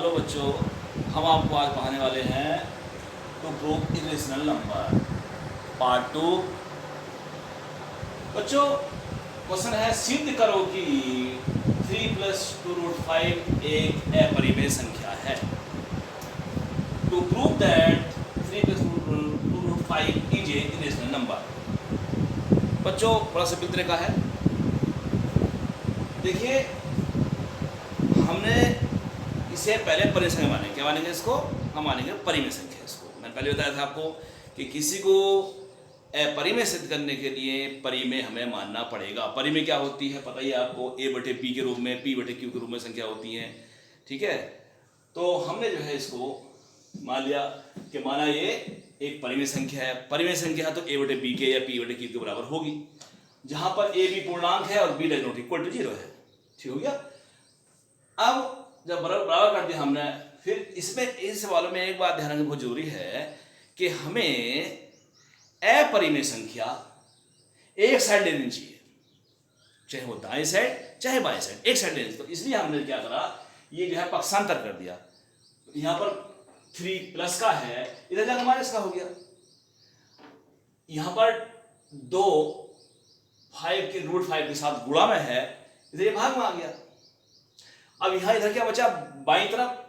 Hello बच्चों, हम आपको आज पढ़ाने वाले हैं to prove irrational number part 2। बच्चों, क्वेश्चन है सिद्ध करो कि 3 + 2√5 एक अपरिमेय संख्या है। To prove that 3 + 2√5 is a irrational number. बच्चों, बड़ा सिंपल तरीका है। देखिए, हमने इसे पहले परिमेय संख्या मानेंगे। क्या मानेंगे इसको? हम मानेंगे परिमेय संख्या। इसको मैंने पहले बताया था आपको कि किसी को अपरिमेय सिद्ध करने के लिए परिमेय हमें मानना पड़ेगा। परिमेय क्या होती है पता ही है आपको, a/p के रूप में, p/q के रूप में संख्या होती है। ठीक है, तो हमने जो है इसको मान लिया कि माना ये एक परिमेय संख्या है। परिमेय संख्या तो a/p के या p/q के बराबर होगी, जहां पर a भी पूर्णांक है और b ≠ 0 है। ठीक हो गया। अब जब बराबर कर दिया हमने, फिर इसमें इन सवालों में एक बात ध्यान रखना बहुत जरूरी है कि हमें अपरिमेय संख्या एक साइड लेनी चाहिए, चाहे वो दाएं साइड चाहे बाएं साइड, एक साइड लेनी। तो इसलिए हमने क्या करा, ये जो है पक्षांतर कर दिया। यहां पर 3+ का है, इधर जाकर माइनस का हो गया। यहां पर 2 5 के √5 के साथ गुणा में है, इधर ये भाग में आ गया। अब यहां इधर क्या बचा, बाईं तरफ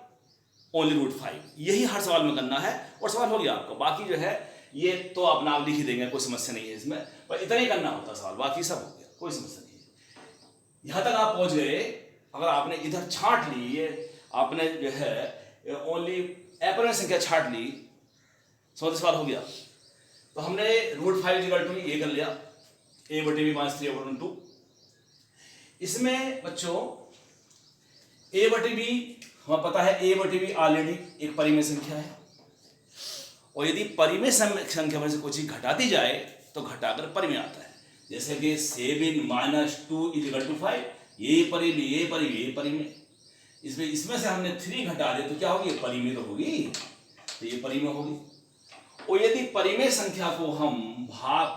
ओनली √5। यही हर सवाल में करना है और सवाल हो गया आपका। बाकी जो है ये तो अपना आप लिख ही देंगे, कोई समस्या नहीं है इसमें, पर इतना ही करना होता सवाल, बाकी सब हो गया, कोई समस्या नहीं है। यहां तक आप पहुंच गए। अगर आपने इधर छांट ली, ये आपने जो है ओनली अपरिमेय संख्या छांट ली, सवाल हो गया। तो हमने √5 = ये कर लिया, a/b - 3/2। इसमें बच्चों a/b हमें पता है, a/b ऑलरेडी एक परिमेय संख्या है, और यदि परिमेय संख्या में से कोई चीज घटाती जाए तो घटाकर परिमेय आता है। जैसे कि 7 - 2 = 5, ये परिमेय। इसमें से हमने 3 घटा दे तो क्या होगी, परिमेय तो होगी, तो ये परिमेय होगी। और यदि परिमेय संख्या को हम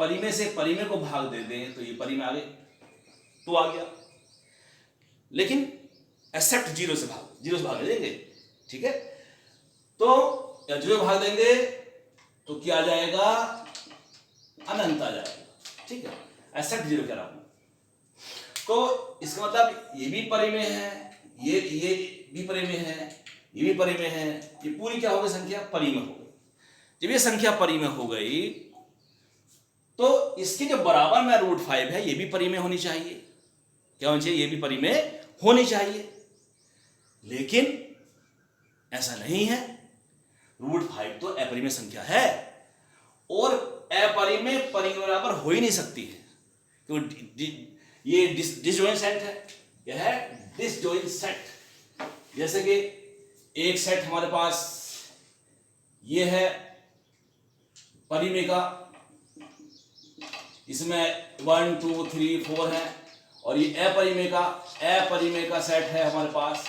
परिमेय से परिमेय को भाग दे दें तो ये परिमेय आ गए, 2 आ गया। लेकिन एक्सेप्ट 0 से भाग देंगे। ठीक है, तो 0 भाग देंगे तो क्या आ जाएगा, अनंत आ जाएगा। ठीक है, एक्सेप्ट 0 कह रहा हूं। तो इसका मतलब ये भी परिमेय है, ये भी परिमेय है, ये भी परिमेय है। ये पूरी क्या हो गई, संख्या परिमेय हो गई। जब ये संख्या परिमेय हो गई तो इसके जो बराबर में √5 है, ये भी परिमेय होनी चाहिए। क्या होनी चाहिए, ये भी परिमेय होनी चाहिए। लेकिन ऐसा नहीं है, √5 तो अपरिमेय संख्या है, और अपरिमेय परिमेय बराबर हो ही नहीं सकती है, क्योंकि ये डिसजॉइंट सेट है। यह है डिसजॉइंट सेट। जैसे कि एक सेट हमारे पास ये है परिमेय का, इसमें 1 2 3 4 है, और ये अपरिमेय का सेट है हमारे पास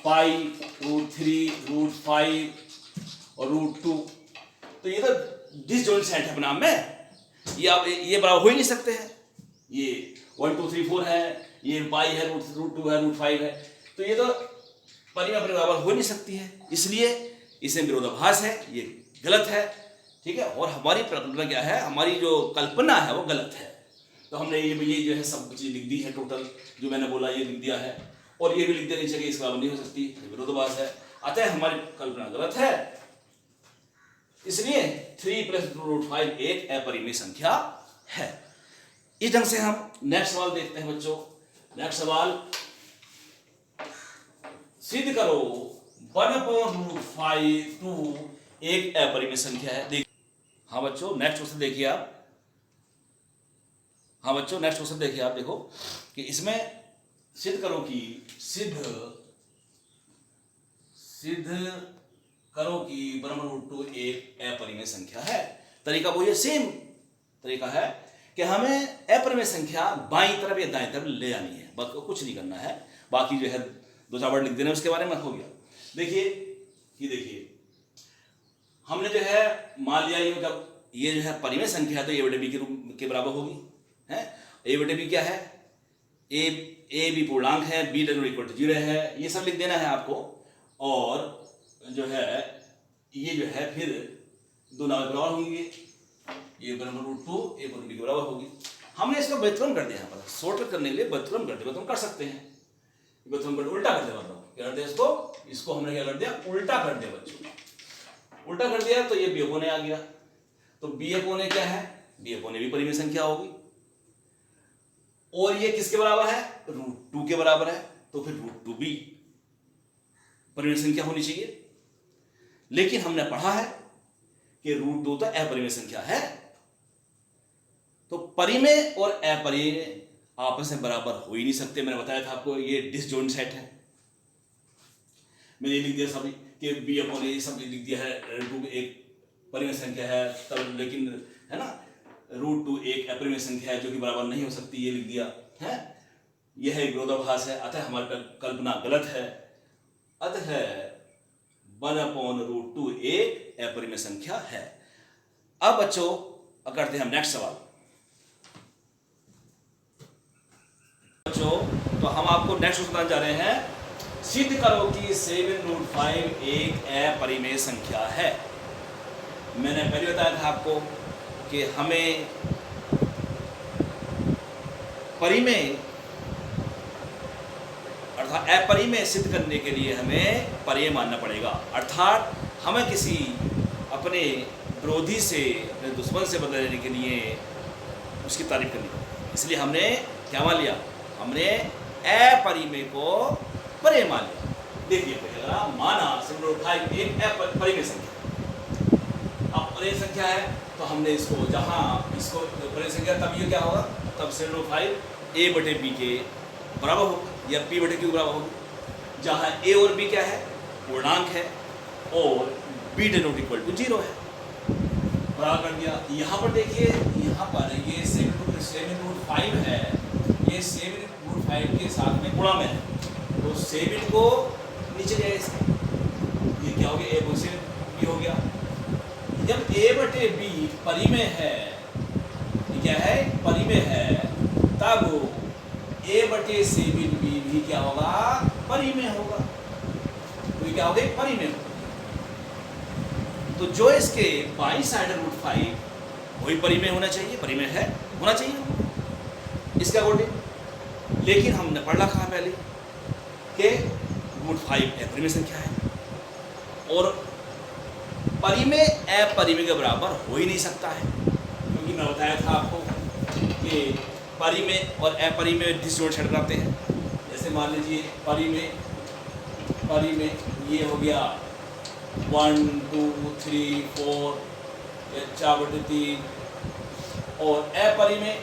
पाई, √3, √5 और √2। तो ये तो डिसजॉइंट सेट है नाम में, ये बराबर हो ही नहीं सकते हैं। ये 1 2 3 4 है, ये पाई है, √2 है, √5 है, तो ये तो परिमेय बराबर हो नहीं सकती है। इसलिए इसमें विरोधाभास है, ये गलत है। ठीक है, और हमारी प्रकल्पना क्या है, हमारी जो कल्पना है वो गलत है। तो हमने ये जो है सब चीज लिख दी है, टोटल जो मैंने बोला ये लिख दिया है, और ये भी लिख देनी चाहिए, इसका नहीं हो सकती, विरोधाभास है। अतः हमारी कल्पना गलत है। इसलिए 3 + 2√5 एक अपरिमेय संख्या है। इस ढंग से हम नेक्स्ट सवाल देखते हैं बच्चों। नेक्स्ट सवाल, सिद्ध करो 1/√5 एक अपरिमेय संख्या है। देखिए, हाँ बच्चों, नेक्स्ट क्वेश्चन देखिए आप। देखो कि इसमें सिद्ध करो कि √2 एक अपरिमेय संख्या है। तरीका वो ये सेम तरीका है कि हमें अपरिमेय संख्या बाईं तरफ या दाईं तरफ ले जानी है, बस कुछ नहीं करना है। बाकी जो है 2-4 वर्ड लिख देना उसके बारे में, हो गया। देखिए हमने जो है मान लिया, ये जो है परिमेय संख्या है तो a/b के बराबर होगी है। a/b क्या है, a भी पूर्णांक है, b = 0 है, ये सब लिख देना है आपको। और जो है ये जो है फिर दो नाम बराबर होंगे, ये बराबर √2 a √b के बराबर होगी। हमने इसका व्युत्क्रम कर दिया, यहाँ पर शॉर्ट करने के लिए व्युत्क्रम कर दिया, व्युत्क्रम कर सकते हैं, व्युत्क्रम कर उल्टा कर दिया, मतलब क्या कर दिया इसको हमने क्या कर दिया, उल्टा कर दिया बच्चों, उल्टा कर दिया तो ये b अपॉन a आ गया। तो b अपॉन a क्या है, b अपॉन a भी परिमेय संख्या होगी और ये किसके बराबर है, √2 के बराबर है, तो फिर √2b परिमेय संख्या होनी चाहिए। लेकिन हमने पढ़ा है कि √2 तो अपरिमेय संख्या है, तो परिमेय और अपरिमेय आपस में बराबर हो ही नहीं सकते। मैंने बताया था आपको ये डिसजॉइंट सेट है। मैंने लिख दिया सब कि b अपॉन a सब लिख दिया है, √2 एक परिमेय संख्या है तब, लेकिन है ना √2 एक अपरिमेय संख्या है जो कि बराबर नहीं हो सकती, ये लिख दिया है। यह एक विरोधाभास है, अतः हमारी कल्पना गलत है। अतः 1/√2 एक अपरिमेय संख्या है। अब बच्चों करते हैं हम नेक्स्ट सवाल। बच्चों तो हम आपको नेक्स्ट बताने जा रहे हैं, सिद्ध करो कि 7√5 एक अपरिमेय संख्या है। मैंने पहले बताया था आपको कि हमें परिमेय अर्थात अपरिमेय सिद्ध करने के लिए हमें परिमेय मानना पड़ेगा, अर्थात हमें किसी अपने विरोधी से, अपने दुश्मन से बदल लेने के लिए उसकी तारीफ करनी पड़ेगी। इसलिए हमने क्या मान लिया, हमने अपरिमेय को परिमेय मान लिया। देखिए पहला माना 7√5 एक अपरिमेय संख्या, अब परिमेय संख्या है तो हमने इसको जहां इसको परिमेय संख्या तब ये क्या होगा, तब 7√5 a/b के बराबर होगा या p/q के बराबर होगा, जहां a और b क्या है, पूर्णांक है और b ≠ 0 है। बराबर कर दिया। यहाँ पर देखिए, यहाँ पर ये 7√5 है, ये 7√5 के साथ में गुणा में है, तो 7 को नीचे जाए इसके, ये क्या हो गया, a से b हो गया। जब a/b परिमेय है, ये क्या है, परिमेय है, तब a/7b भी क्या होगा, परिमेय होगा। तो ये क्या हो गया, परिमेय होगा। तो जो इसके बाई साइड √5 वही परिमेय होना चाहिए, परिमेय है, होना चाहिए इसका अकॉर्डिंग। लेकिन हमने पढ़ रखा है पहले कि √5 अपरिमेय संख्या है और परिमेय अपरिमेय के बराबर हो ही नहीं सकता है, क्योंकि मैं बताया था आपको कि परिमेय और अपरिमेय डिसजॉइंट सेट करते हैं। जैसे मान लीजिए परिमेय ये हो गया 1 2 3 4 या 4/3, और अपरिमेय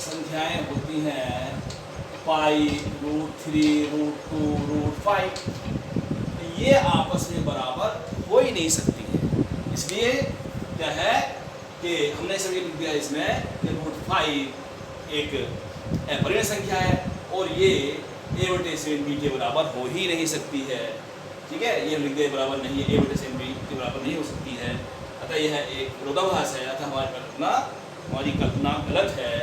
संख्याएं होती हैं पाई, √3 √2 √5, ये आपस में बराबर हो ही नहीं सकती है। इसलिए क्या है कि हमने सब ये लिख दिया इसमें कि √5 एक अपरिमेय संख्या है और ये a/7b के बराबर हो ही नहीं सकती है। ठीक है, ये लिख दिया बराबर नहीं है, a/7b के बराबर नहीं हो सकती है। अतः यह एक विरोधाभास है, अतः हमारी कल्पना गलत है।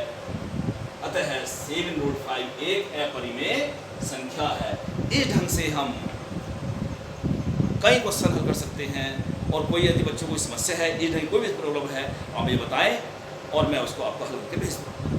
अतः 7√5 एक अपरिमेय संख्या है। इस ढंग से हम कई क्वेश्चन हल कर सकते हैं, और कोई यदि बच्चों को समस्या है, इस ढंग कोई भी प्रॉब्लम है, आप ये बताएं और मैं उसको आपको हल करके भेज दूँ।